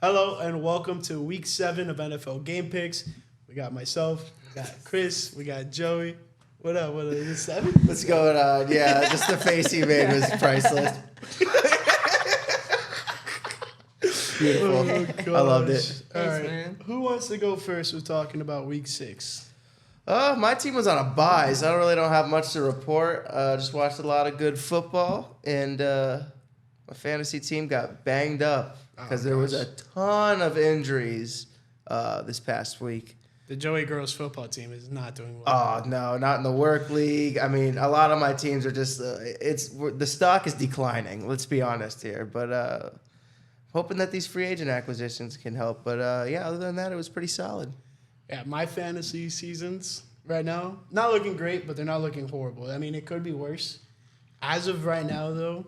Hello and welcome to Week 7 of NFL Game Picks. We got myself, we got Chris, we got Joey. What up? Is it 7? What's going on? Yeah, just the face he made was priceless. Beautiful. Oh, I loved it. All Thanks, right. man. Who wants to go first with talking about Week 6? My team was on a bye, so I don't have much to report. Just watched a lot of good football, and my fantasy team got banged up because there was a ton of injuries this past week. The Joey Girls football team is not doing well. Oh, no, not in the work league. I mean, a lot of my teams are just, the stock is declining, let's be honest here. But hoping that these free agent acquisitions can help. But yeah, other than that, it was pretty solid. Yeah, my fantasy seasons right now, not looking great, but they're not looking horrible. I mean, it could be worse. As of right now, though,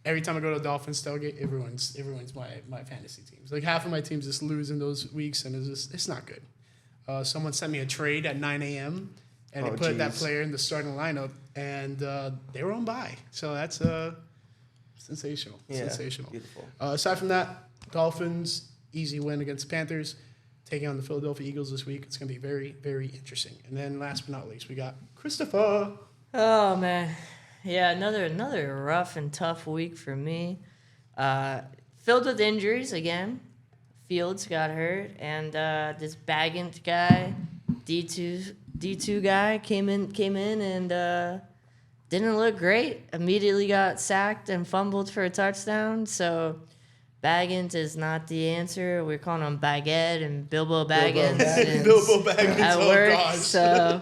every time I go to the Dolphins tailgate, everyone's my fantasy teams. Like half of my teams just lose in those weeks, and it's not good. Someone sent me a trade at 9 a.m. and they put that player in the starting lineup, and they were on bye. So that's sensational. Yeah, sensational. Beautiful. Aside from that, Dolphins, easy win against the Panthers. Taking on the Philadelphia Eagles this week. It's going to be very, very interesting. And then last but not least, we got Christopher. Oh man, yeah, another rough and tough week for me. Filled with injuries again. Fields got hurt, and this Baggant guy, D2 guy came in and didn't look great. Immediately got sacked and fumbled for a touchdown. So Baggins is not the answer. We're calling him Baguette and Bilbo Baggins. Bilbo Baggins, at work. gosh. So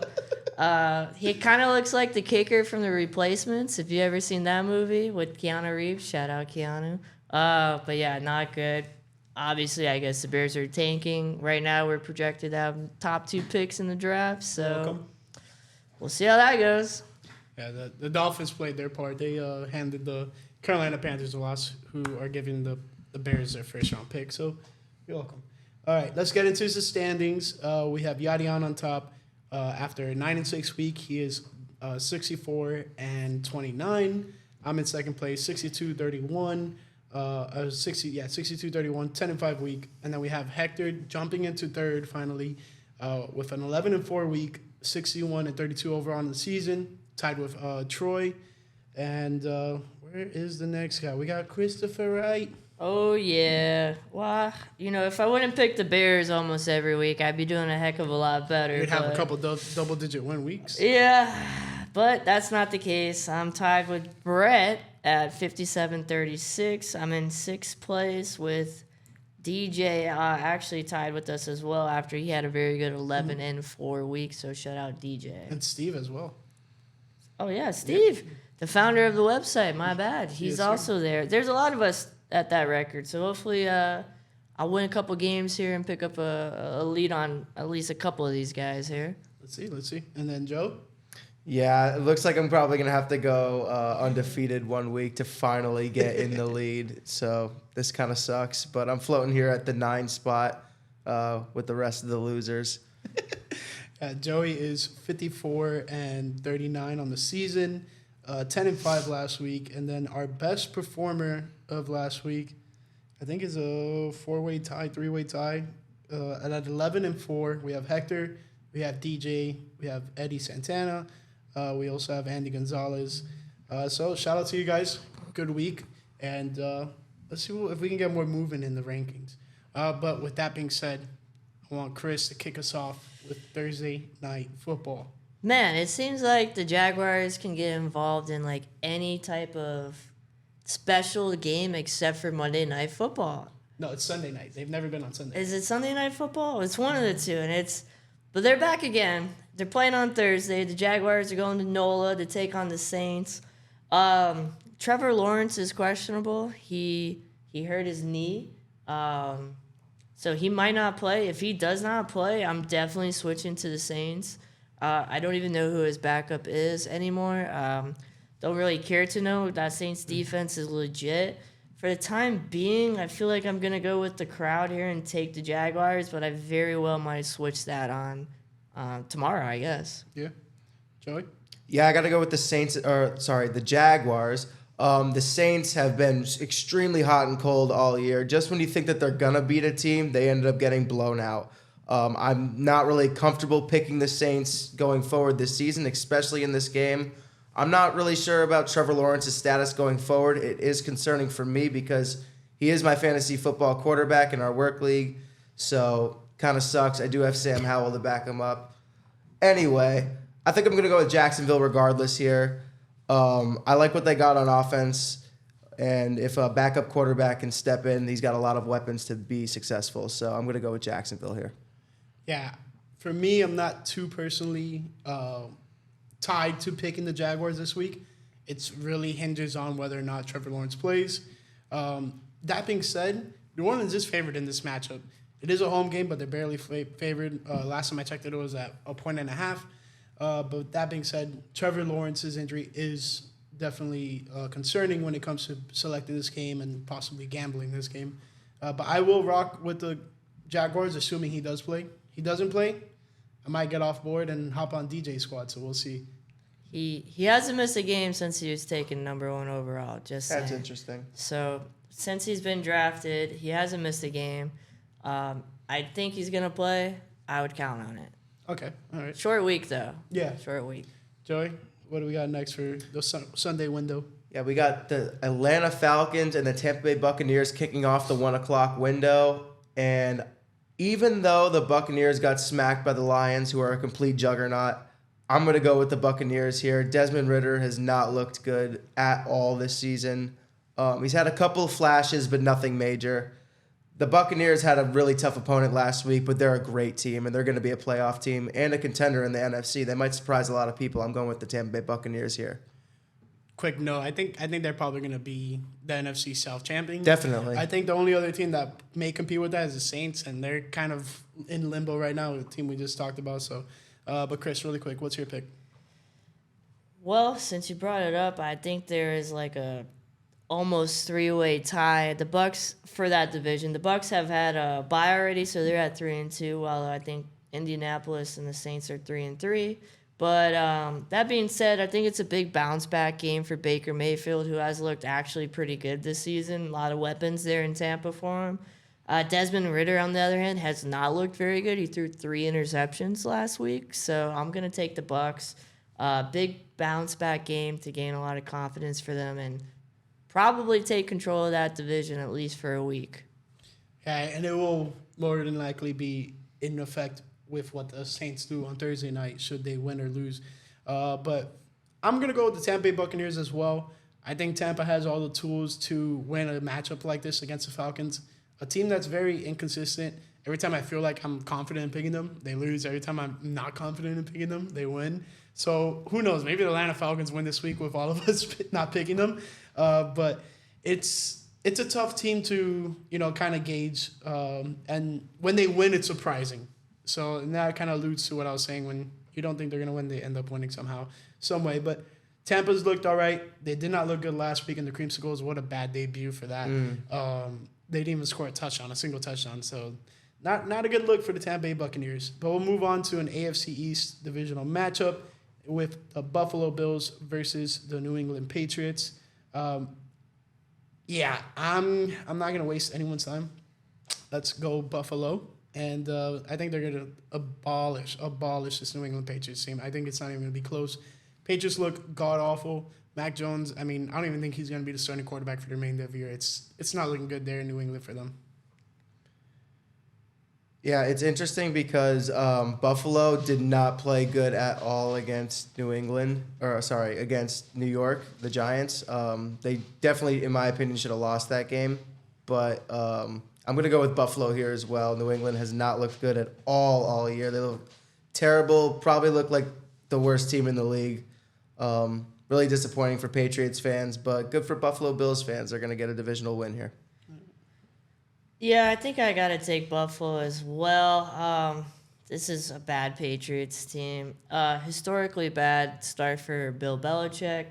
he kind of looks like the kicker from The Replacements. If you ever seen that movie with Keanu Reeves, shout out Keanu. But yeah, not good. Obviously, I guess the Bears are tanking. Right now, we're projected to have top 2 picks in the draft. So we'll see how that goes. Yeah, the Dolphins played their part. They handed the Carolina Panthers a loss, who are giving the Bears their first-round pick. So you're welcome. All right, let's get into the standings. We have Yadian on top. After a 9-6 week, he is 64-29. I'm in second place, 62-31. 62-31, 10-5 week. And then we have Hector jumping into third finally with an 11-4 week, 61-32 overall in the season, tied with Troy. And where is the next guy? We got Christopher Wright. Oh, yeah. Well, if I wouldn't pick the Bears almost every week, I'd be doing a heck of a lot better. You'd have a couple double-digit win weeks. Yeah, but that's not the case. I'm tied with Brett at 57-36. I'm in 6th place with DJ, actually tied with us as well after he had a very good 11-4 week, so shout out DJ. And Steve as well. Oh, yeah, Steve, the founder of the website. My bad. He's also there. There's a lot of us at that record, so hopefully I'll win a couple games here and pick up a lead on at least a couple of these guys here. Let's see. And then Joe? Yeah, it looks like I'm probably going to have to go undefeated 1 week to finally get in the lead. So this kind of sucks, but I'm floating here at the 9 spot with the rest of the losers. Joey is 54-39 on the season, 10-5 last week. And then our best performer of last week, I think, is a 4-way tie, 3-way tie. And at 11-4, we have Hector, we have DJ, we have Eddie Santana. We also have Andy Gonzalez. So shout out to you guys. Good week. And let's see if we can get more movement in the rankings. But with that being said, I want Chris to kick us off with Thursday Night Football. Man, it seems like the Jaguars can get involved in like any type of special game except for Monday Night Football. No, it's Sunday night. They've never been on Sunday. Is it Sunday Night Football? It's one of the two, but they're back again. They're playing on Thursday. The Jaguars are going to NOLA to take on the Saints. Trevor Lawrence is questionable. He hurt his knee, so he might not play. If he does not play, I'm definitely switching to the Saints. I don't even know who his backup is anymore. Don't really care to know. That Saints defense is legit. For the time being, I feel like I'm going to go with the crowd here and take the Jaguars, but I very well might switch that on tomorrow, I guess. Yeah. Joey? Yeah, I got to go with the Jaguars. The Saints have been extremely hot and cold all year. Just when you think that they're going to beat a team, they ended up getting blown out. I'm not really comfortable picking the Saints going forward this season, especially in this game. I'm not really sure about Trevor Lawrence's status going forward. It is concerning for me because he is my fantasy football quarterback in our work league, so kind of sucks. I do have Sam Howell to back him up. Anyway, I think I'm going to go with Jacksonville regardless here. I like what they got on offense, and if a backup quarterback can step in, he's got a lot of weapons to be successful, so I'm going to go with Jacksonville here. Yeah, for me, I'm not too personally tied to picking the Jaguars this week. It's really hinges on whether or not Trevor Lawrence plays. That being said, New Orleans is favored in this matchup. It is a home game, but they're barely favored. Last time I checked it was at 1.5. But that being said, Trevor Lawrence's injury is definitely concerning when it comes to selecting this game and possibly gambling this game. But I will rock with the Jaguars, assuming he does play. He doesn't play, I might get off board and hop on DJ squad, so we'll see. He hasn't missed a game since he was taken number 1 overall. Just That's saying. interesting. So since he's been drafted, he hasn't missed a game. I think he's gonna play. I would count on it. Okay, all right. Short week though. Yeah. Short week. Joey, what do we got next for the Sunday window? Yeah, we got the Atlanta Falcons and the Tampa Bay Buccaneers kicking off the 1 o'clock window. And even though the Buccaneers got smacked by the Lions, who are a complete juggernaut, I'm going to go with the Buccaneers here. Desmond Ridder has not looked good at all this season. He's had a couple of flashes, but nothing major. The Buccaneers had a really tough opponent last week, but they're a great team, and they're going to be a playoff team and a contender in the NFC. They might surprise a lot of people. I'm going with the Tampa Bay Buccaneers here. Quick note, I think they're probably going to be the NFC South champion. Definitely. I think the only other team that may compete with that is the Saints, and they're kind of in limbo right now with the team we just talked about. So, but Chris, really quick, what's your pick? Well, since you brought it up, I think there is like a almost 3-way tie. The Bucs for that division. The Bucs have had a bye already, so they're at 3-2. While I think Indianapolis and the Saints are 3-3. But that being said, I think it's a big bounce back game for Baker Mayfield, who has looked actually pretty good this season. A lot of weapons there in Tampa for him. Desmond Ridder, on the other hand, has not looked very good. He threw 3 interceptions last week, so I'm gonna take the Bucs. Big bounce back game to gain a lot of confidence for them and probably take control of that division at least for a week. Yeah, and it will more than likely be in effect with what the Saints do on Thursday night, should they win or lose. But I'm going to go with the Tampa Bay Buccaneers as well. I think Tampa has all the tools to win a matchup like this against the Falcons, a team that's very inconsistent. Every time I feel like I'm confident in picking them, they lose. Every time I'm not confident in picking them, they win. So who knows? Maybe the Atlanta Falcons win this week with all of us not picking them. But it's a tough team to, kind of gauge. And when they win, it's surprising. So and that kind of alludes to what I was saying. When you don't think they're going to win, they end up winning somehow, some way. But Tampa's looked all right. They did not look good last week in the Creamsicles. What a bad debut for that. They didn't even score a single touchdown. So not a good look for the Tampa Bay Buccaneers. But we'll move on to an AFC East divisional matchup with the Buffalo Bills versus the New England Patriots. I'm not going to waste anyone's time. Let's go Buffalo. And I think they're going to abolish this New England Patriots team. I think it's not even going to be close. Patriots look god-awful. Mac Jones, I don't even think he's going to be the starting quarterback for the remainder of the year. It's not looking good there in New England for them. Yeah, it's interesting because Buffalo did not play good at all against against New York, the Giants. They definitely, in my opinion, should have lost that game. But I'm going to go with Buffalo here as well. New England has not looked good at all year. They look terrible, probably look like the worst team in the league. Really disappointing for Patriots fans, but good for Buffalo Bills fans. They're going to get a divisional win here. Yeah, I think I got to take Buffalo as well. This is a bad Patriots team. Historically bad start for Bill Belichick.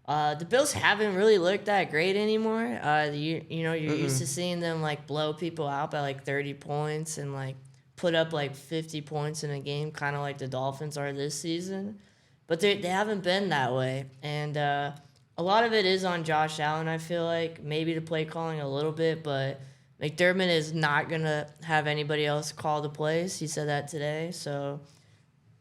The Bills haven't really looked that great anymore. You're used to seeing them blow people out by 30 points and put up 50 points in a game, kind of like the Dolphins are this season. But they haven't been that way. And a lot of it is on Josh Allen, I feel like. Maybe the play calling a little bit, but McDermott is not going to have anybody else call the plays. He said that today. So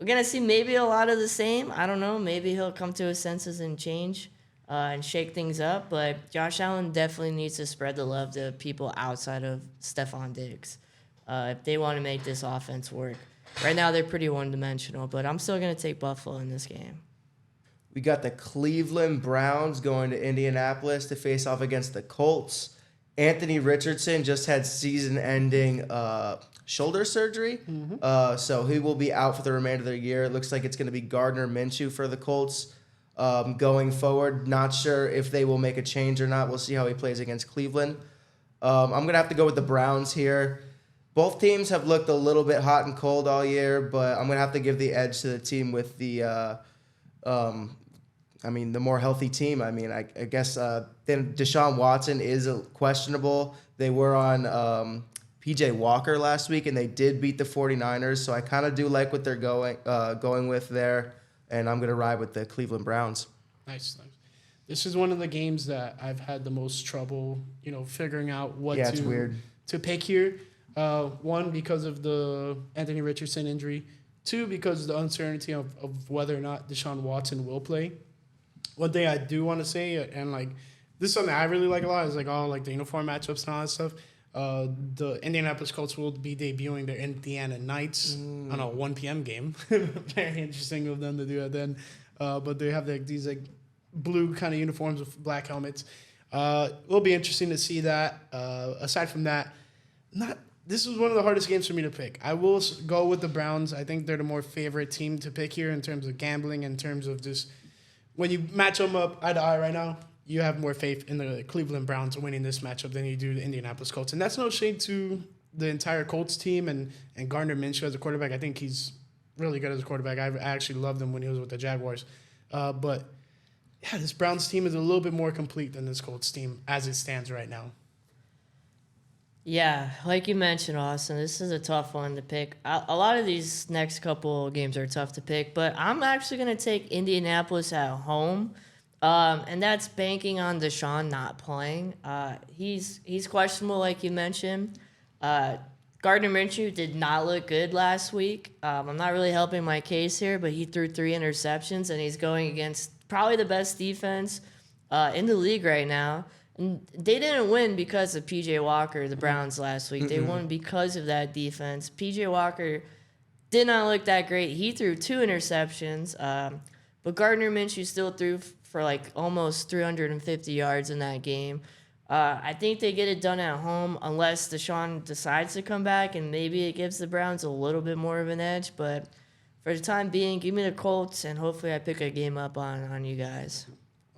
we're going to see maybe a lot of the same. I don't know. Maybe he'll come to his senses and change and shake things up. But Josh Allen definitely needs to spread the love to people outside of Stephon Diggs if they want to make this offense work. Right now, they're pretty one-dimensional, but I'm still going to take Buffalo in this game. We got the Cleveland Browns going to Indianapolis to face off against the Colts. Anthony Richardson just had season-ending shoulder surgery, so he will be out for the remainder of the year. It looks like it's going to be Gardner Minshew for the Colts going forward. Not sure if they will make a change or not. We'll see how he plays against Cleveland. I'm going to have to go with the Browns here. Both teams have looked a little bit hot and cold all year, but I'm going to have to give the edge to the team with the the more healthy team. I guess then Deshaun Watson is questionable. They were on P.J. Walker last week, and they did beat the 49ers, so I kind of do like what they're going with there, and I'm going to ride with the Cleveland Browns. Nice. This is one of the games that I've had the most trouble, figuring out what it's weird to pick here. One, because of the Anthony Richardson injury. Two, because of the uncertainty of whether or not Deshaun Watson will play. One thing I do want to say, and this is something I really like a lot, is the uniform matchups and all that stuff. The Indianapolis Colts will be debuting their Indiana Knights on a 1 p.m. game. Very interesting of them to do that then. But they have these blue kind of uniforms with black helmets. It'll be interesting to see that. Aside from that, this was one of the hardest games for me to pick. I will go with the Browns. I think they're the more favorite team to pick here in terms of gambling, in terms of just when you match them up eye to eye right now, you have more faith in the Cleveland Browns winning this matchup than you do the Indianapolis Colts. And that's no shade to the entire Colts team and Gardner Minshew as a quarterback. I think he's really good as a quarterback. I actually loved him when he was with the Jaguars. But this Browns team is a little bit more complete than this Colts team as it stands right now. Yeah, like you mentioned, Austin, this is a tough one to pick. A lot of these next couple games are tough to pick, but I'm actually going to take Indianapolis at home, and that's banking on Deshaun not playing. He's questionable, like you mentioned. Gardner Minshew did not look good last week. I'm not really helping my case here, but he threw 3 interceptions, and he's going against probably the best defense in the league right now. And they didn't win because of P.J. Walker, the Browns, last week. They won because of that defense. P.J. Walker did not look that great. He threw 2 interceptions, but Gardner Minshew still threw for almost 350 yards in that game. I think they get it done at home unless Deshaun decides to come back, and maybe it gives the Browns a little bit more of an edge. But for the time being, give me the Colts, and hopefully I pick a game up on you guys.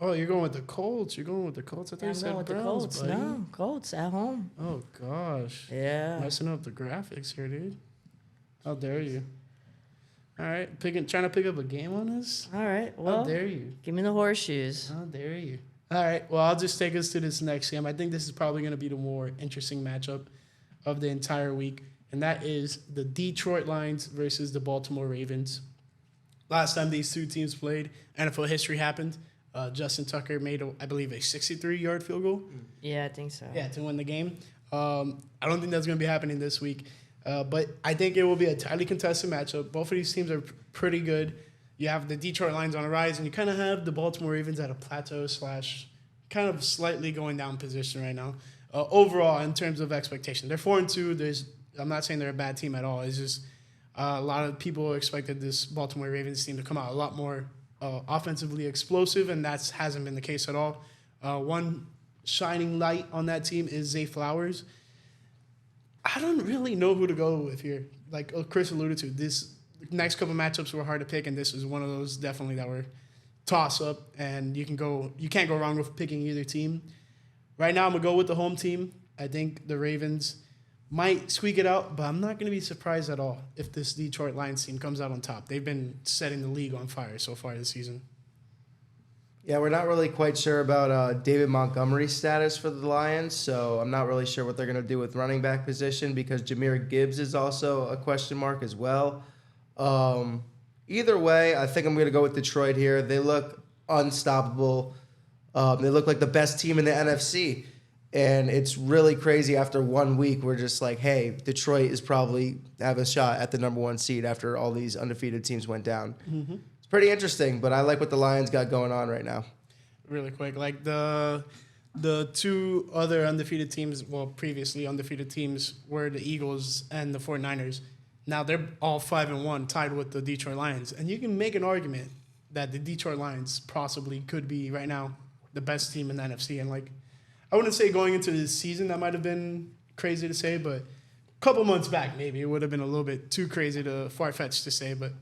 Oh, you're going with the Colts. I thought you said Browns, Colts. buddy. No, Colts at home. Oh, gosh. Yeah. Messing up the graphics here, dude. How dare you? All right. Trying to pick up a game on us? All right. Well, how dare you? Give me the horseshoes. How dare you? All right. Well, I'll just take us to this next game. I think this is probably going to be the more interesting matchup of the entire week, and that is the Detroit Lions versus the Baltimore Ravens. Last time these two teams played, NFL history happened. Justin Tucker made, I believe, a 63-yard field goal. Yeah, I think so. Yeah, to win the game. I don't think that's going to be happening this week. But I think it will be a tightly contested matchup. Both of these teams are pretty good. You have the Detroit Lions on a rise, and you kind of have the Baltimore Ravens at a plateau / kind of slightly going down position right now. Overall, in terms of expectation, they're 4-2. I'm not saying they're a bad team at all. It's just a lot of people expected this Baltimore Ravens team to come out a lot more offensively explosive, and that hasn't been the case at all. One shining light on that team is Zay Flowers. I don't really know who to go with here. Like Chris alluded to, this next couple matchups were hard to pick, and this is one of those definitely that were toss-up, and you can't go wrong with picking either team. Right now, I'm going to go with the home team. I think the Ravens might squeak it out, but I'm not going to be surprised at all if this Detroit Lions team comes out on top. They've been setting the league on fire so far this season. Yeah, we're not really quite sure about David Montgomery's status for the Lions, so I'm not really sure what they're going to do with running back position because Jahmyr Gibbs is also a question mark as well. Either way, I think I'm going to go with Detroit here. They look unstoppable. They look like the best team in the NFC. And it's really crazy after 1 week. We're just like, hey, Detroit is probably have a shot at the number 1 seed after all these undefeated teams went down. Mm-hmm. It's pretty interesting, but I like what the Lions got going on right now. Really quick, like the 2 other undefeated teams, well, previously undefeated teams were the Eagles and the 49ers. Now they're all 5-1, tied with the Detroit Lions. And you can make an argument that the Detroit Lions possibly could be right now the best team in the NFC. And like, I wouldn't say going into the season that might have been crazy to say, but a couple months back maybe it would have been a little bit too crazy to far-fetched to say. But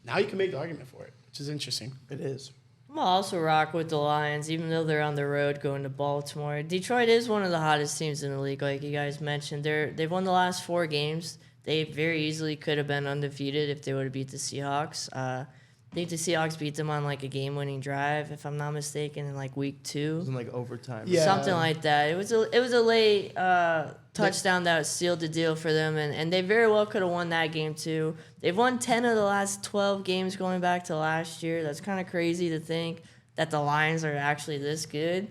now you can make the argument for it, which is interesting. It is. I'm also rock with the Lions, even though they're on the road going to Baltimore. Detroit is one of the hottest teams in the league, like you guys mentioned. They've won the last 4 games. They very easily could have been undefeated if they would have beat the Seahawks. I think the Seahawks beat them on like a game-winning drive, if I'm not mistaken, in like week 2. It was in like overtime. Yeah. Something like that. It was a late touchdown that sealed the deal for them, and they very well could have won that game too. They've won 10 of the last 12 games going back to last year. That's kind of crazy to think that the Lions are actually this good.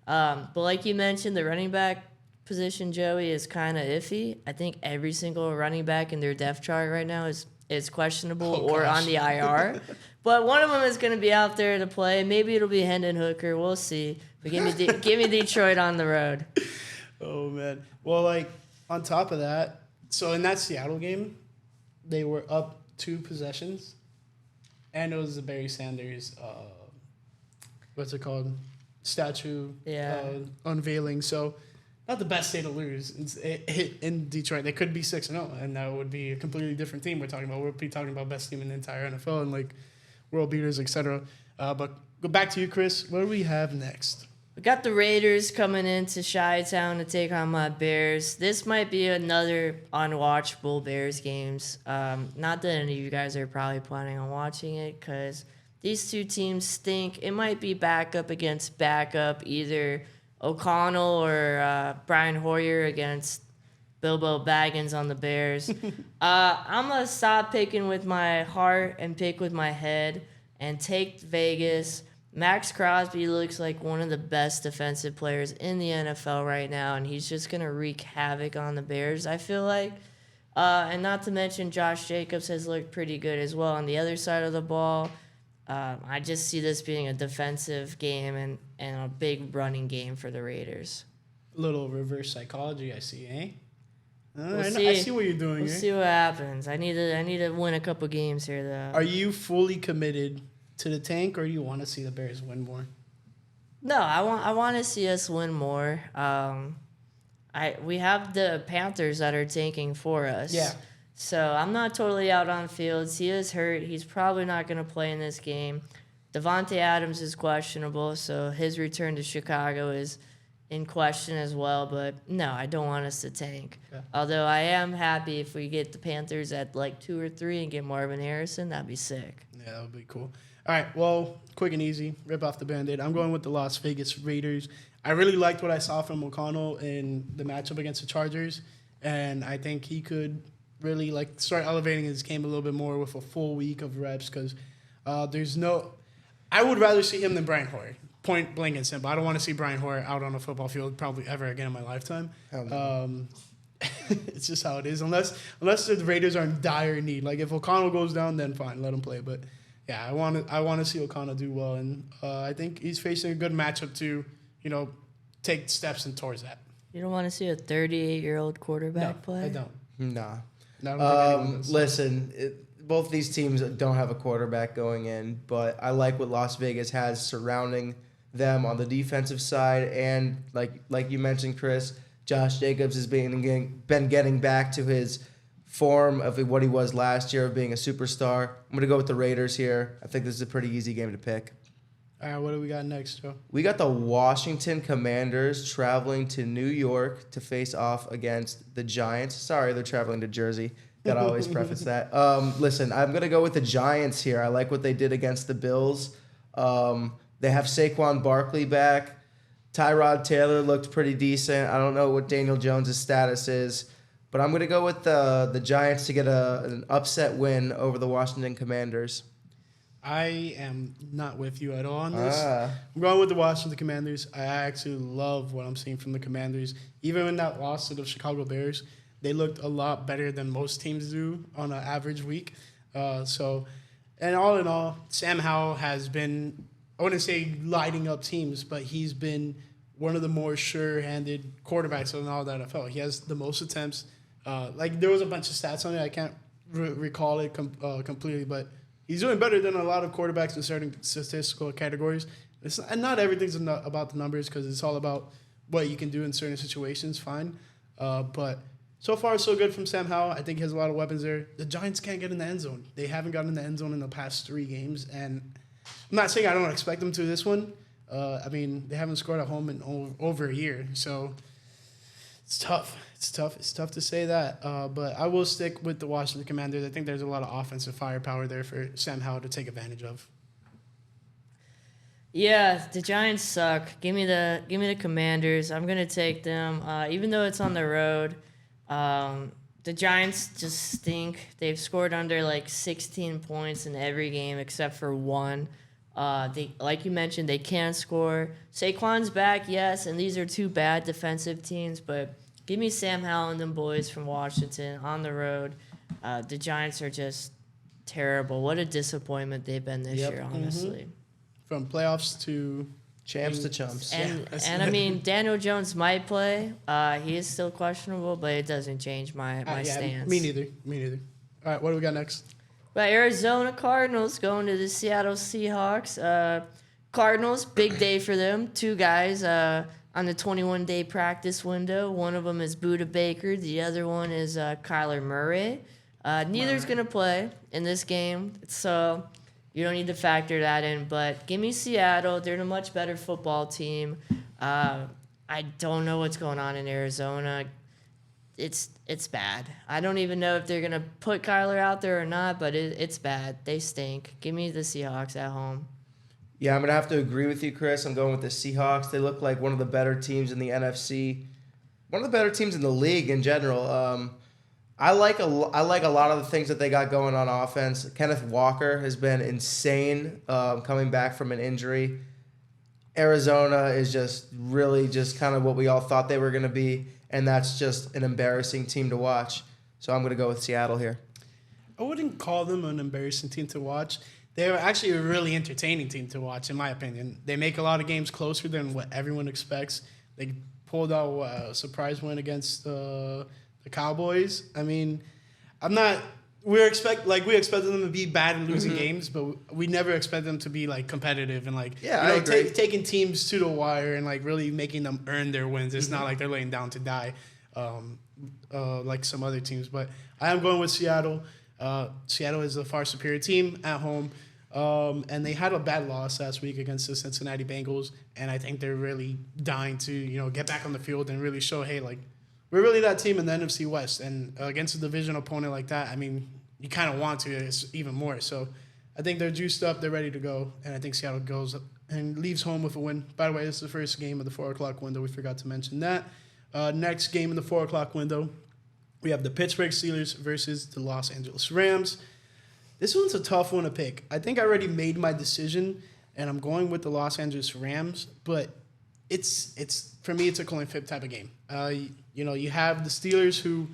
But like you mentioned, the running back position, Joey, is kind of iffy. I think every single running back in their depth chart right now is questionable or on the IR. But one of them is going to be out there to play. Maybe it'll be Hendon Hooker. We'll see. But give me Detroit on the road. Oh, man. Well, like, on top of that, so in that Seattle game, they were up 2 possessions, and it was the Barry Sanders, what's it called? Statue unveiling. So, not the best day to lose. In Detroit, they could be 6-0, and that would be a completely different team we're talking about. We'll be talking about best team in the entire NFL and, like, world beaters, etc. But go back to you, Chris. What do we have next? We got the Raiders coming into Chi-Town to take on my Bears. This might be another unwatchable Bears games. Not that any of you guys are probably planning on watching it because these 2 teams stink. It might be backup against backup, either O'Connell or Brian Hoyer against Bilbo Baggins on the Bears. I'm going to stop picking with my heart and pick with my head and take Vegas. Max Crosby looks like one of the best defensive players in the NFL right now, and he's just going to wreak havoc on the Bears, I feel like. And not to mention Josh Jacobs has looked pretty good as well on the other side of the ball. I just see this being a defensive game and a big running game for the Raiders. Little reverse psychology, I see, eh? We'll I see what you're doing. We'll see what happens. I need to win a couple games here, though. Are you fully committed to the tank, or do you want to see the Bears win more? No, I want to see us win more. We have the Panthers that are tanking for us. Yeah. So I'm not totally out on Fields. He is hurt. He's probably not going to play in this game. Devontae Adams is questionable, so his return to Chicago is in question as well. But no, I don't want us to tank. Yeah. Although I am happy if we get the Panthers at like 2 or 3 and get Marvin Harrison, that'd be sick. Yeah, that would be cool. All right, well, quick and easy, rip off the Band-Aid. I'm going with the Las Vegas Raiders. I really liked what I saw from O'Connell in the matchup against the Chargers, and I think he could really like start elevating his game a little bit more with a full week of reps because I would rather see him than Brian Hoyer. Point blank and simple. I don't want to see Brian Hoyer out on a football field probably ever again in my lifetime. It's just how it is. Unless the Raiders are in dire need. Like if O'Connell goes down, then fine, let him play. But yeah, I want to see O'Connell do well, and I think he's facing a good matchup to take steps in towards that. You don't want to see a 38-year-old quarterback play? I don't. Nah. No, I don't think anyone does. Listen, both these teams don't have a quarterback going in, but I like what Las Vegas has surrounding them on the defensive side, and like you mentioned, Chris, Josh Jacobs has been getting back to his form of what he was last year of being a superstar. I'm going to go with the Raiders here. I think this is a pretty easy game to pick. All right, what do we got next, Joe? We got the Washington Commanders traveling to New York to face off against the Giants. Sorry, they're traveling to Jersey. Got to always preface that. Listen, I'm going to go with the Giants here. I like what they did against the Bills. They have Saquon Barkley back. Tyrod Taylor looked pretty decent. I don't know what Daniel Jones' status is, but I'm going to go with the Giants to get an upset win over the Washington Commanders. I am not with you at all on this. Ah. I'm going with the Washington Commanders. I actually love what I'm seeing from the Commanders. Even in that loss to the Chicago Bears, they looked a lot better than most teams do on an average week. And all in all, Sam Howell has been, I wouldn't say lighting up teams, but he's been one of the more sure-handed quarterbacks in all the NFL. He has the most attempts. There was a bunch of stats on it. I can't recall it completely, but he's doing better than a lot of quarterbacks in certain statistical categories. And not everything's about the numbers because it's all about what you can do in certain situations, fine. But so far, so good from Sam Howell. I think he has a lot of weapons there. The Giants can't get in the end zone. They haven't gotten in the end zone in the past 3 games. And I'm not saying I don't expect them to this one. They haven't scored at home in over a year. So it's tough. It's tough to say that. But I will stick with the Washington Commanders. I think there's a lot of offensive firepower there for Sam Howell to take advantage of. Yeah, the Giants suck. Give me the Commanders. I'm gonna take them, even though it's on the road. The Giants just stink. They've scored under 16 points in every game except for one. Like you mentioned, they can score. Saquon's back, yes, and these are 2 bad defensive teams, but give me Sam Howell and them boys from Washington on the road. The Giants are just terrible. What a disappointment they've been this year, honestly. From playoffs to Champs to chumps. And Daniel Jones might play. He is still questionable, but it doesn't change my stance. Me neither. All right, what do we got next? Well, Arizona Cardinals going to the Seattle Seahawks. Cardinals, big day for them. 2 guys on the 21-day practice window. One of them is Budda Baker. The other one is Kyler Murray. Neither's going to play in this game, so you don't need to factor that in. But give me Seattle. They're a much better football team. I don't know what's going on in Arizona. It's bad. I don't even know if they're going to put Kyler out there or not, but it's bad. They stink. Give me the Seahawks at home. Yeah, I'm going to have to agree with you, Chris. I'm going with the Seahawks. They look like one of the better teams in the NFC. One of the better teams in the league in general. I like a lot of the things that they got going on offense. Kenneth Walker has been insane coming back from an injury. Arizona is just really just kind of what we all thought they were going to be, and that's just an embarrassing team to watch. So I'm going to go with Seattle here. I wouldn't call them an embarrassing team to watch. They're actually a really entertaining team to watch, in my opinion. They make a lot of games closer than what everyone expects. They pulled out a surprise win against the Cowboys. I mean, we expect them to be bad and losing games, but we never expect them to be competitive and taking teams to the wire and really making them earn their wins. It's not like they're laying down to die, like some other teams. But I am going with Seattle. Seattle is a far superior team at home, and they had a bad loss last week against the Cincinnati Bengals, and I think they're really dying to get back on the field and really show, hey, we're really that team in the NFC West, and against a division opponent like that, I mean, you kind of want to, it's even more. So I think they're juiced up, they're ready to go, and I think Seattle goes and leaves home with a win. By the way, this is the first game of the 4 o'clock window. We forgot to mention that. Next game in the 4 o'clock window, we have the Pittsburgh Steelers versus the Los Angeles Rams. This one's a tough one to pick. I think I already made my decision, and I'm going with the Los Angeles Rams, but it's for me, it's a coin flip type of game. You have the Steelers who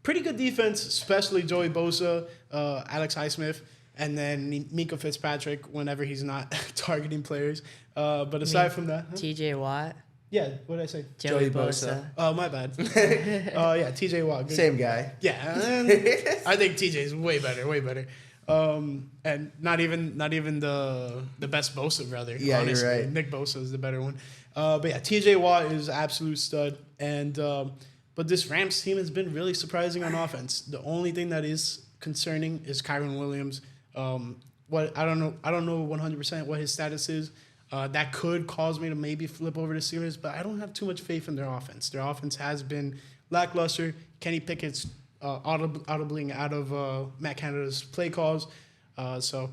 pretty good defense, especially Joey Bosa, Alex Highsmith, and then Mika Fitzpatrick whenever he's not targeting players. But aside from that, TJ Watt. Yeah, what did I say? Joey Bosa. Oh, my bad. Yeah, TJ Watt. Good. Same guy. Yeah, and I think TJ is way better. And not even the best Bosa brother. Yeah, honestly. you're right. Nick Bosa is the better one. But yeah, TJ Watt is absolute stud. And but this Rams team has been really surprising on offense. The only thing that is concerning is Kyron Williams. What I don't know 100% what his status is. That could cause me to maybe flip over to Steelers, but I don't have too much faith in their offense. Their offense has been lackluster. Kenny Pickett's audibling out of Matt Canada's play calls. So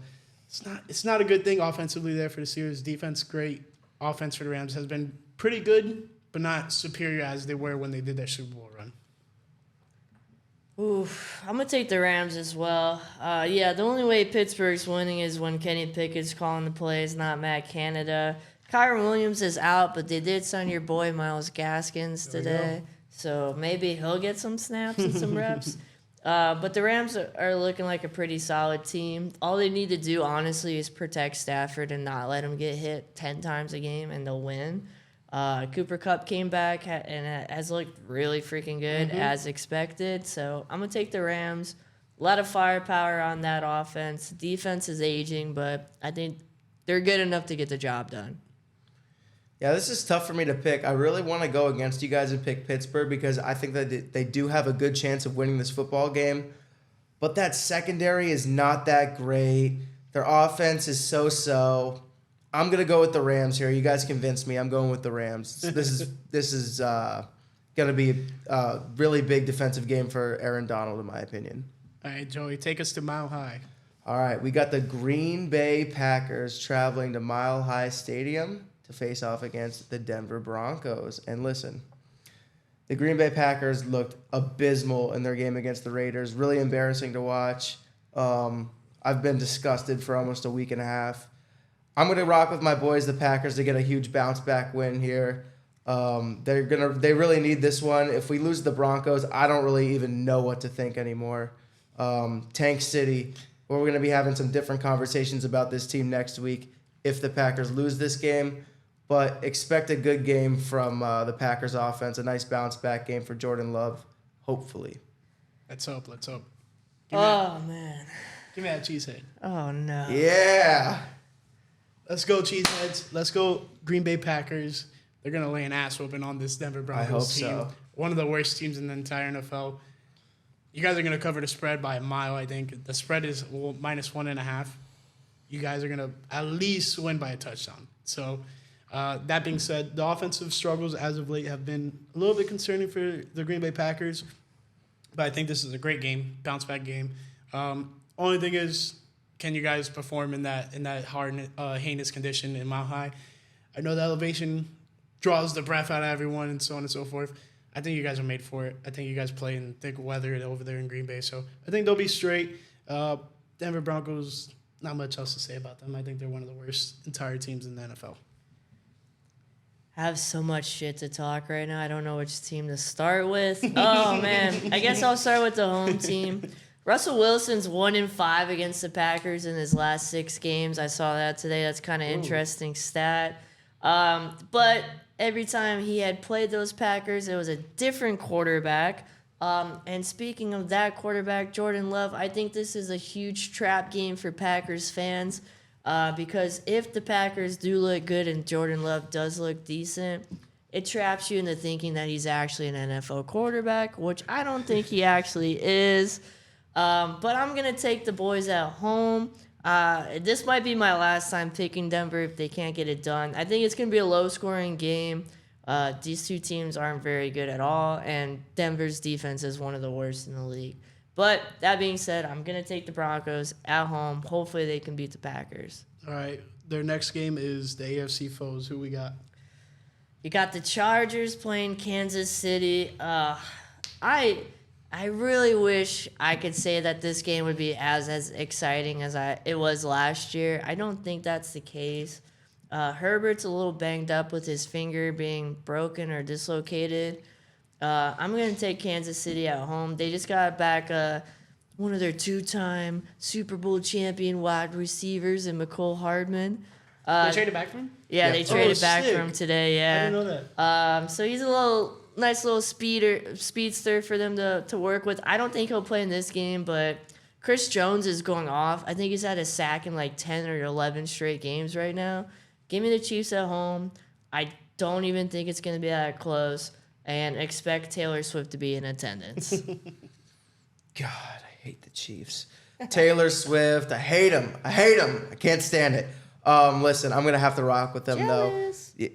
it's not a good thing offensively there for the Steelers. Defense, great. Offense for the Rams has been pretty good, but not superior as they were when they did that Super Bowl run. Oof, I'm gonna take the Rams as well. Yeah, the only way Pittsburgh's winning is when Kenny Pickett's calling the plays, not Matt Canada. Kyron Williams is out, but they did sign your boy Myles Gaskins today, so maybe he'll get some snaps and some reps. But the Rams are looking like a pretty solid team. All they need to do, honestly, is protect Stafford and not let him get hit 10 times a game, and they'll win. Cooper Kupp came back and has looked really freaking good as expected. So I'm going to take the Rams. A lot of firepower on that offense. Defense is aging, but I think they're good enough to get the job done. Yeah, this is tough for me to pick. I really want to go against you guys and pick Pittsburgh because I think that they do have a good chance of winning this football game. But that secondary is not that great. Their offense is so-so. I'm going to go with the Rams here. You guys convinced me. I'm going with the Rams. This is going to be a really big defensive game for Aaron Donald, in my opinion. All right, Joey, take us to Mile High. All right, we got the Green Bay Packers traveling to Mile High Stadium to face off against the Denver Broncos. And listen, the Green Bay Packers looked abysmal in their game against the Raiders. Really embarrassing to watch. I've been disgusted for almost a week and a half. I'm going to rock with my boys, the Packers, to get a huge bounce-back win here. They really need this one. If we lose the Broncos, I don't really even know what to think anymore. Tank City, where we're going to be having some different conversations about this team next week if the Packers lose this game. But expect a good game from the Packers offense, a nice bounce-back game for Jordan Love, hopefully. Let's hope. Man. Give me that cheesehead. Oh, no. Yeah. Let's go, cheeseheads. Let's go, Green Bay Packers. They're going to lay an ass whooping on this Denver Broncos team. So. One of the worst teams in the entire NFL. You guys are going to cover the spread by a mile, I think. The spread is -1.5. You guys are going to at least win by a touchdown. So, that being said, the offensive struggles as of late have been a little bit concerning for the Green Bay Packers. But I think this is a great game, bounce-back game. Only thing is, can you guys perform in that hard, heinous condition in Mile High? I know the elevation draws the breath out of everyone and so on and so forth. I think you guys are made for it. I think you guys play in thick weather over there in Green Bay. So I think they'll be straight. Denver Broncos, not much else to say about them. I think they're one of the worst entire teams in the NFL. I have so much shit to talk right now. I don't know which team to start with. Oh, man. I guess I'll start with the home team. Russell Wilson's 1-5 against the Packers in his last 6 games. I saw that today. That's kind of interesting stat. But every time he had played those Packers, it was a different quarterback. And speaking of that quarterback, Jordan Love, I think this is a huge trap game for Packers fans because if the Packers do look good and Jordan Love does look decent, it traps you into thinking that he's actually an NFL quarterback, which I don't think he actually is. But I'm going to take the boys at home. This might be my last time picking Denver if they can't get it done. I think it's going to be a low-scoring game. These two teams aren't very good at all, and Denver's defense is one of the worst in the league. But that being said, I'm going to take the Broncos at home. Hopefully they can beat the Packers. All right. Their next game is the AFC foes. Who we got? You got the Chargers playing Kansas City. I really wish I could say that this game would be as exciting as it was last year. I don't think that's the case. Herbert's a little banged up with his finger being broken or dislocated. I'm going to take Kansas City at home. They just got back one of their 2-time Super Bowl champion wide receivers in McCole Hardman. They traded back from him? Yeah, they traded back sick. from him today, yeah. I didn't know that. So he's a nice little speedster for them to work with. I don't think he'll play in this game, but Chris Jones is going off. I think he's had a sack in like 10 or 11 straight games right now. Give me the Chiefs at home. I don't even think it's going to be that close, and expect Taylor Swift to be in attendance. God, I hate the Chiefs. Taylor Swift, I hate him. I can't stand it. Listen, I'm going to have to rock with them, Jealous. though.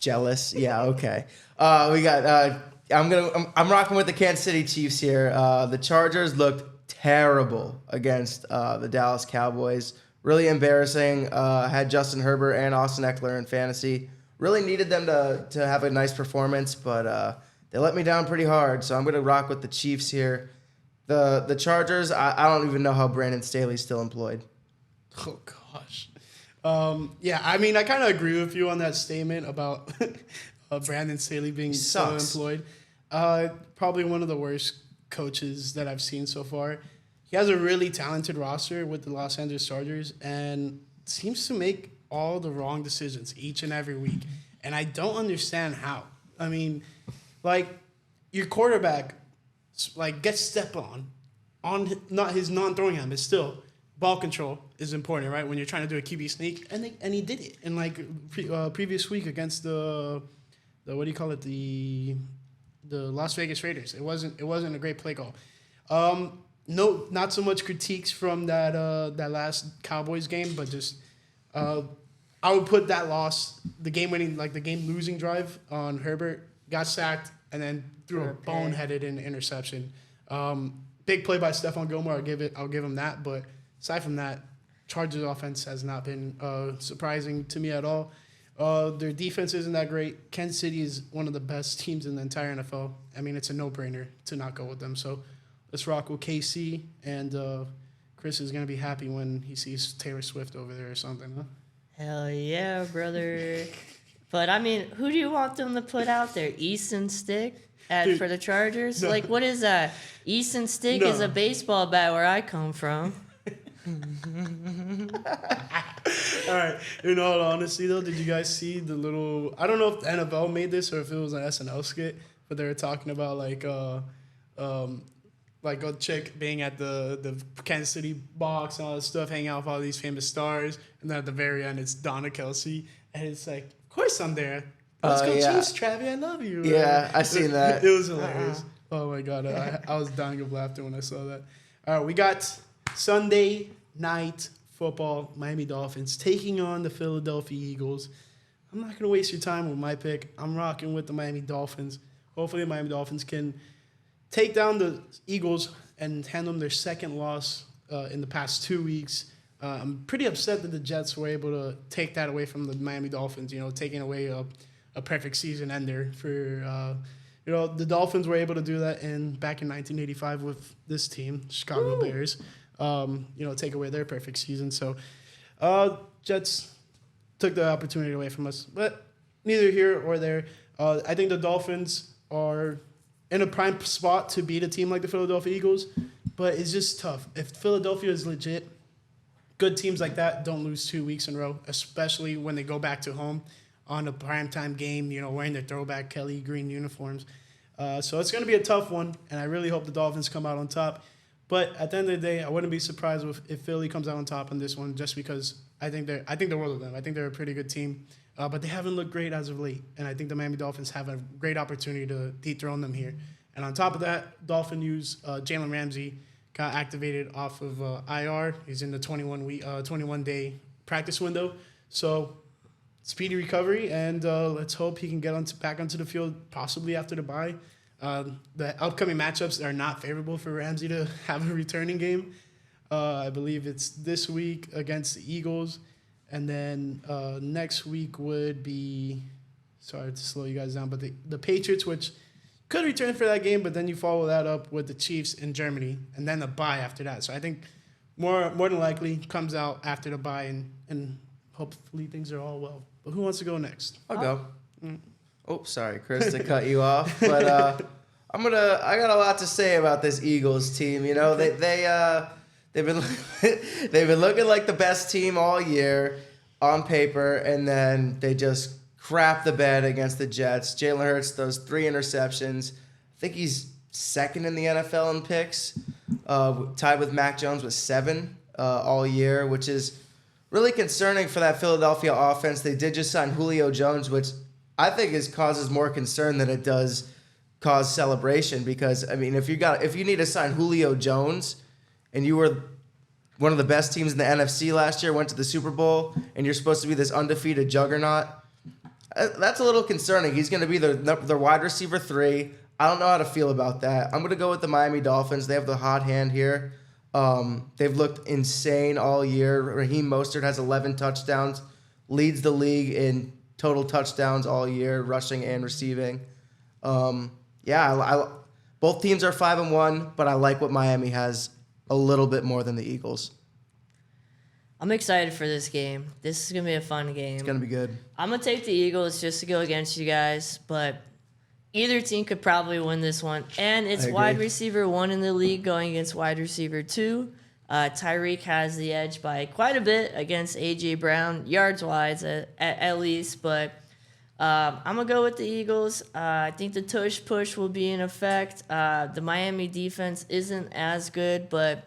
Jealous? Yeah, okay. We got. I'm rocking with the Kansas City Chiefs here. The Chargers looked terrible against the Dallas Cowboys. Really embarrassing. Had Justin Herbert and Austin Eckler in fantasy. Really needed them to have a nice performance, but they let me down pretty hard. So I'm going to rock with the Chiefs here. The Chargers, I don't even know how Brandon Staley's still employed. Oh, gosh. Yeah, I mean, I kind of agree with you on that statement about Brandon Staley being so employed. Probably one of the worst coaches that I've seen so far. He has a really talented roster with the Los Angeles Chargers and seems to make all the wrong decisions each and every week. And I don't understand how. I mean, like, your quarterback, like, gets stepped on not his non-throwing hand, but still, ball control is important, right? When you're trying to do a QB sneak, and he did it in like previous week against the what do you call it, the Las Vegas Raiders. It wasn't a great play call. No, not so much critiques from that last Cowboys game, but just I would put that loss, the game losing drive on Herbert, got sacked, and then threw a boneheaded interception. Big play by Stephon Gilmore. I'll give him that. But aside from that, Chargers offense has not been surprising to me at all. Their defense isn't that great. Kansas City is one of the best teams in the entire NFL. I mean, it's a no-brainer to not go with them. So let's rock with KC, and Chris is going to be happy when he sees Taylor Swift over there or something, huh? Hell yeah, brother. But, I mean, who do you want them to put out there? Easton Stick for the Chargers? No. Like, what is that? Easton Stick is a baseball bat where I come from. All right. In all honesty, though, did you guys see the little... I don't know if the NFL made this or if it was an SNL skit, but they were talking about, like a chick being at the Kansas City box and all this stuff, hanging out with all these famous stars, and then at the very end, it's Donna Kelsey, and it's like, of course I'm there. Let's go Chiefs, Travi, I love you. Yeah, I seen that. It was hilarious. Oh, my God. I was dying of laughter when I saw that. All right, we got Sunday night football, Miami Dolphins taking on the Philadelphia Eagles. I'm not going to waste your time with my pick. I'm rocking with the Miami Dolphins. Hopefully the Miami Dolphins can take down the Eagles and hand them their second loss in the past 2 weeks. I'm pretty upset that the Jets were able to take that away from the Miami Dolphins, taking away a perfect season ender for, the Dolphins were able to do that back in 1985 with this team, Chicago Bears, take away their perfect season. So Jets took the opportunity away from us, but neither here or there. I think the Dolphins are in a prime spot to beat a team like the Philadelphia Eagles, but it's just tough. If Philadelphia is legit, good teams like that don't lose 2 weeks in a row, especially when they go back to home on a primetime game, wearing their throwback Kelly green uniforms. So it's going to be a tough one, and I really hope the Dolphins come out on top. But at the end of the day, I wouldn't be surprised if Philly comes out on top on this one, just because I think the world of them. I think they're a pretty good team, but they haven't looked great as of late, and I think the Miami Dolphins have a great opportunity to dethrone them here. And on top of that, Dolphin news, Jalen Ramsey got activated off of IR. He's in the 21-day practice window. So speedy recovery, and let's hope he can get back onto the field possibly after the bye. The upcoming matchups are not favorable for Ramsey to have a returning game. I believe it's this week against the Eagles, and then next week would be, sorry to slow you guys down, but the Patriots, which could return for that game, but then you follow that up with the Chiefs in Germany, and then the bye after that. So I think more than likely comes out after the bye, and hopefully things are all well. But who wants to go next? I'll go. Oh, sorry, Chris, to cut you off, but I got a lot to say about this Eagles team. They've been looking like the best team all year on paper, and then they just crap the bed against the Jets. Jalen Hurts those 3 interceptions. I think he's second in the NFL in picks, tied with Mac Jones with 7 all year, which is really concerning for that Philadelphia offense. They did just sign Julio Jones, which I think causes more concern than it does cause celebration, because I mean, if you need to sign Julio Jones and you were one of the best teams in the NFC last year, went to the Super Bowl, and you're supposed to be this undefeated juggernaut, that's a little concerning. He's going to be the wide receiver 3. I don't know how to feel about that. I'm going to go with the Miami Dolphins. They have the hot hand here. They've looked insane all year. Raheem Mostert has 11 touchdowns, leads the league in total touchdowns all year, rushing and receiving. Both teams are 5-1, but I like what Miami has a little bit more than the Eagles. I'm excited for this game. This is going to be a fun game. It's going to be good. I'm going to take the Eagles just to go against you guys, but either team could probably win this one. And it's wide receiver 1 in the league going against wide receiver 2. Tyreek has the edge by quite a bit against A.J. Brown, yards-wise at least, but I'm going to go with the Eagles. I think the tush push will be in effect. The Miami defense isn't as good, but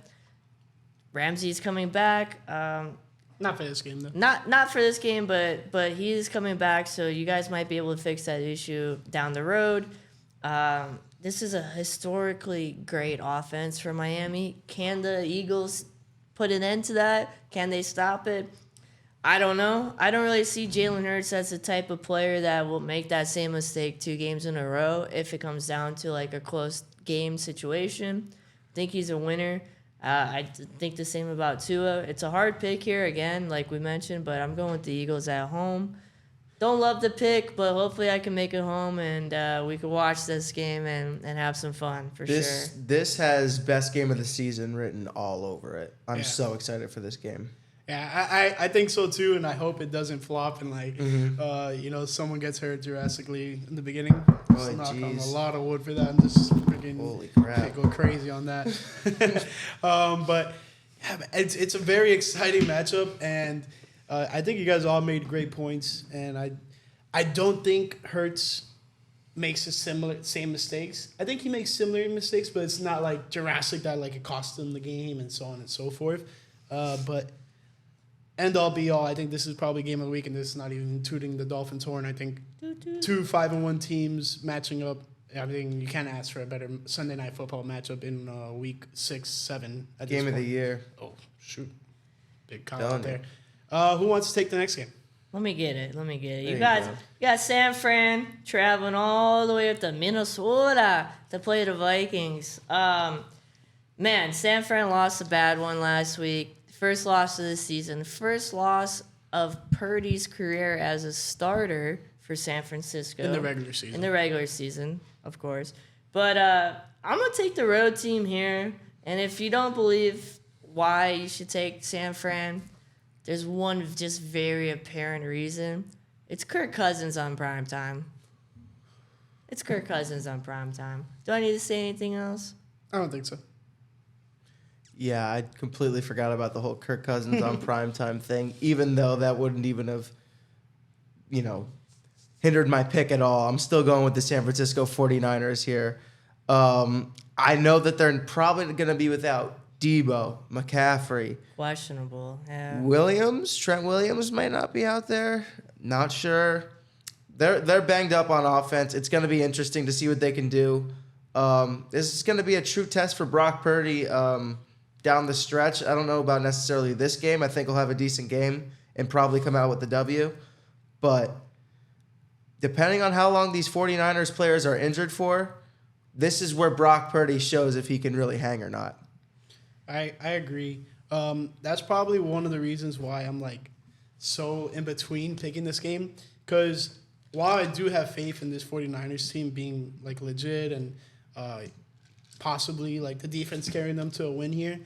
Ramsey's coming back. Not for this game, though. Not for this game, but he is coming back, so you guys might be able to fix that issue down the road. This is a historically great offense for Miami. Can the Eagles put an end to that? Can they stop it? I don't know. I don't really see Jalen Hurts as the type of player that will make that same mistake 2 games in a row if it comes down to like a close game situation. I think he's a winner. I think the same about Tua. It's a hard pick here, again, like we mentioned, but I'm going with the Eagles at home. Don't love the pick, but hopefully I can make it home and we can watch this game and have some fun for sure. This has best game of the season written all over it. I'm so excited for this game. Yeah, I think so too, and I hope it doesn't flop and someone gets hurt drastically in the beginning. Just knock on a lot of wood for that and just freaking holy crap, go crazy on that. But yeah, it's a very exciting matchup, and I think you guys all made great points, and I don't think Hurts makes the same mistakes. I think he makes similar mistakes, but it's not like drastic that like it cost him the game and so on and so forth. But end all be all, I think this is probably game of the week, and this is not even tooting the Dolphins' horn. I think 2 5-1 teams matching up. I think you can't ask for a better Sunday Night Football matchup in week 6, 7. Game of the year. Oh shoot, big comment there. Who wants to take the next game? Let me get it. You got San Fran traveling all the way up to Minnesota to play the Vikings. Man, San Fran lost a bad one last week. First loss of the season. First loss of Purdy's career as a starter for San Francisco. In the regular season. Of course. But I'm going to take the road team here. And if you don't believe why you should take San Fran, there's one just very apparent reason. It's Kirk Cousins on primetime. Do I need to say anything else? I don't think so. Yeah, I completely forgot about the whole Kirk Cousins on primetime thing, even though that wouldn't even have, hindered my pick at all. I'm still going with the San Francisco 49ers here. I know that they're probably going to be without Debo, McCaffrey. Questionable, yeah. Trent Williams might not be out there. Not sure. They're banged up on offense. It's going to be interesting to see what they can do. This is going to be a true test for Brock Purdy down the stretch. I don't know about necessarily this game. I think he'll have a decent game and probably come out with the W. But depending on how long these 49ers players are injured for, this is where Brock Purdy shows if he can really hang or not. I agree. That's probably one of the reasons why I'm so in between picking this game, because while I do have faith in this 49ers team being legit and possibly the defense carrying them to a win here,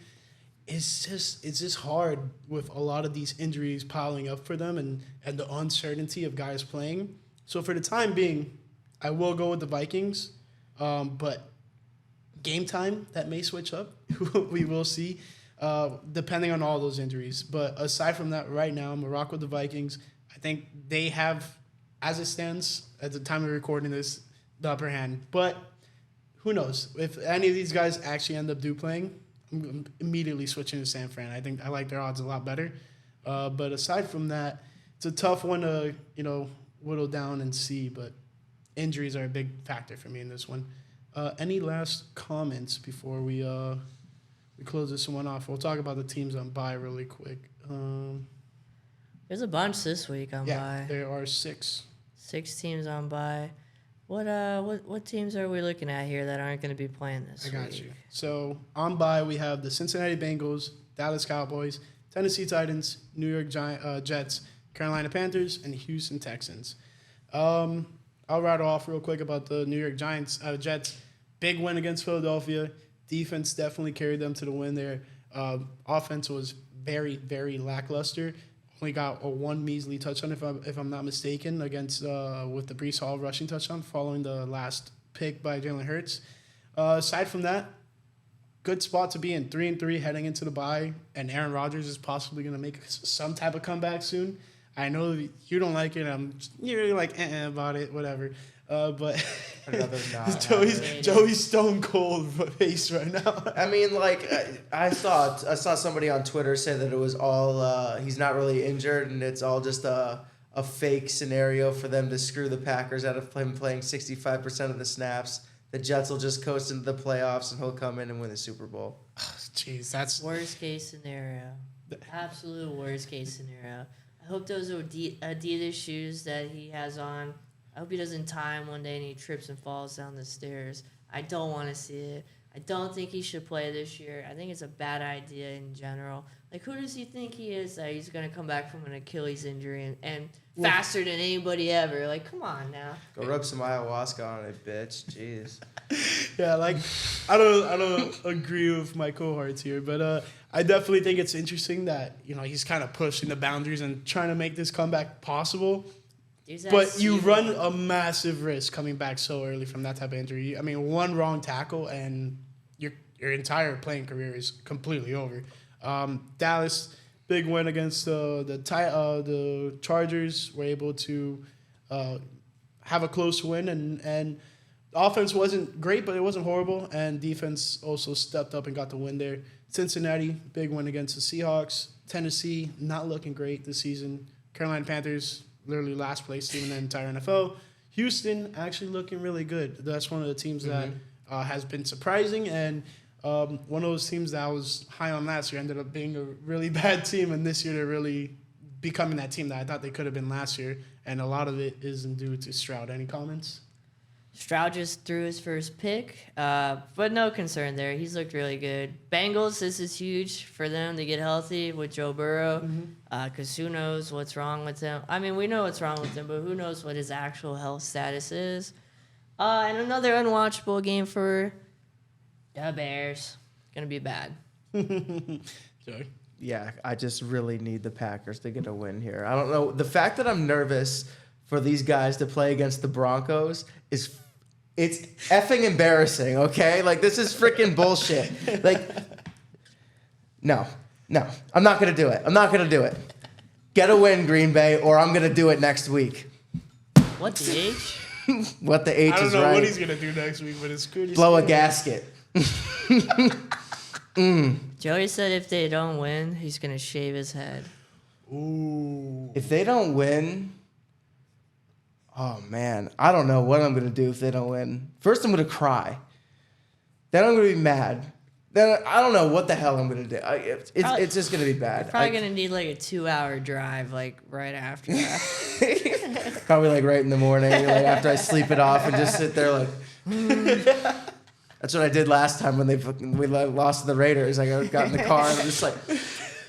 it's just hard with a lot of these injuries piling up for them and the uncertainty of guys playing. So for the time being, I will go with the Vikings, but game time, that may switch up. We will see, depending on all those injuries. But aside from that, right now, I'm going to rock with the Vikings. I think they have, as it stands, at the time of recording this, the upper hand. But who knows? If any of these guys actually end up playing, I'm immediately switching to San Fran. I think I like their odds a lot better. But aside from that, it's a tough one to, whittle down and see. But injuries are a big factor for me in this one. Any last comments before we close this one off? We'll talk about the teams on bye really quick. There's a bunch this week on bye. Yeah, there are 6. 6 teams on bye. What teams are we looking at here that aren't going to be playing this week? I got you. So on bye, we have the Cincinnati Bengals, Dallas Cowboys, Tennessee Titans, New York Jets, Carolina Panthers, and Houston Texans. I'll rattle off real quick about the New York Jets. big win against Philadelphia. Defense definitely carried them to the win there. Offense was very, very lackluster. Only got a one measly touchdown, if I'm not mistaken, against with the Breece Hall rushing touchdown following the last pick by Jalen Hurts. Aside from that, good spot to be in, 3-3 heading into the bye, and Aaron Rodgers is possibly going to make some type of comeback soon. I know you don't like it. You're like about it, whatever. But Joey's stone cold face right now. I mean, like I saw somebody on Twitter say that it was all he's not really injured and it's all just a fake scenario for them to screw the Packers out of him playing 65% of the snaps. The Jets will just coast into the playoffs and he'll come in and win the Super Bowl. Jeez, that's worst case scenario. Absolute worst case scenario. I hope those Adidas shoes that he has on, I hope he doesn't tie him one day and he trips and falls down the stairs. I don't want to see it. I don't think he should play this year. I think it's a bad idea in general. Like, who does he think he is that he's going to come back from an Achilles injury and faster than anybody ever? Like, come on now. Go rub some ayahuasca on it, bitch. Jeez. Yeah, like, I don't agree with my cohorts here, but I definitely think it's interesting that, he's kind of pushing the boundaries and trying to make this comeback possible. But you run a massive risk coming back so early from that type of injury. I mean, one wrong tackle and your entire playing career is completely over. Dallas, big win against the Chargers. Were able to have a close win, and the offense wasn't great, but it wasn't horrible. And defense also stepped up and got the win there. Cincinnati, big win against the Seahawks. Tennessee, not looking great this season. Carolina Panthers, literally last place team in the entire NFL. Houston actually looking really good. That's one of the teams that has been surprising, and one of those teams that I was high on last year ended up being a really bad team, and this year they're really becoming that team that I thought they could have been last year, and a lot of it isn't due to Stroud. Any comments? Stroud just threw his first pick, but no concern there. He's looked really good. Bengals, this is huge for them to get healthy with Joe Burrow, because who knows what's wrong with him. I mean, we know what's wrong with him, but who knows what his actual health status is. And another unwatchable game for the Bears. Going to be bad. Joey? Yeah, I just really need the Packers to get a win here. I don't know. The fact that I'm nervous for these guys to play against the Broncos it's effing embarrassing, okay? Like, this is freaking bullshit. Like, no. I'm not going to do it. Get a win, Green Bay, or I'm going to do it next week. What the H? What the H is right. I don't know what he's going to do next week, but it's good. Blow a gasket. Joey said if they don't win, he's going to shave his head. Ooh. If they don't win... Oh, man. I don't know what I'm going to do if they don't win. First, I'm going to cry. Then I'm going to be mad. Then I don't know what the hell I'm going to do. It's just going to be bad. Probably going to need like a 2-hour drive, like right after that. Probably like right in the morning, like after I sleep it off and just sit there like... That's what I did last time when we lost to the Raiders. I got in the car and I'm just like...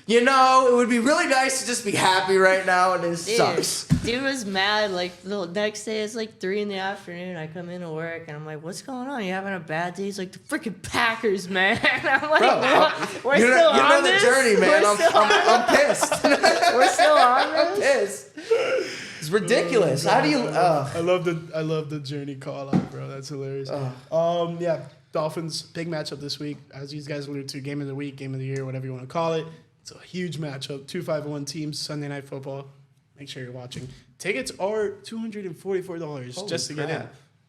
it would be really nice to just be happy right now, and it sucks. Dude was mad. Like, the next day, it's like 3 in the afternoon. I come into work, and I'm like, what's going on? You having a bad day? He's like, the freaking Packers, man. I'm like, bro, we're still on the this? journey, man. I'm pissed. We're still on this? I'm pissed. It's ridiculous. How do you... I love the journey call out, bro. That's hilarious. Yeah, Dolphins, big matchup this week. As you guys alluded to, game of the week, game of the year, whatever you want to call it. It's a huge matchup. 2 5-1 teams, Sunday Night Football. Make sure you're watching. Tickets are $244 just to get in.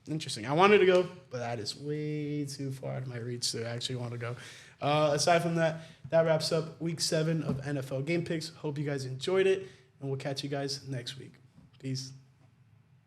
Interesting. I wanted to go, but that is way too far out of my reach to actually want to go. Aside from that, that wraps up Week 7 of NFL Game Picks. Hope you guys enjoyed it, and we'll catch you guys next week. Peace.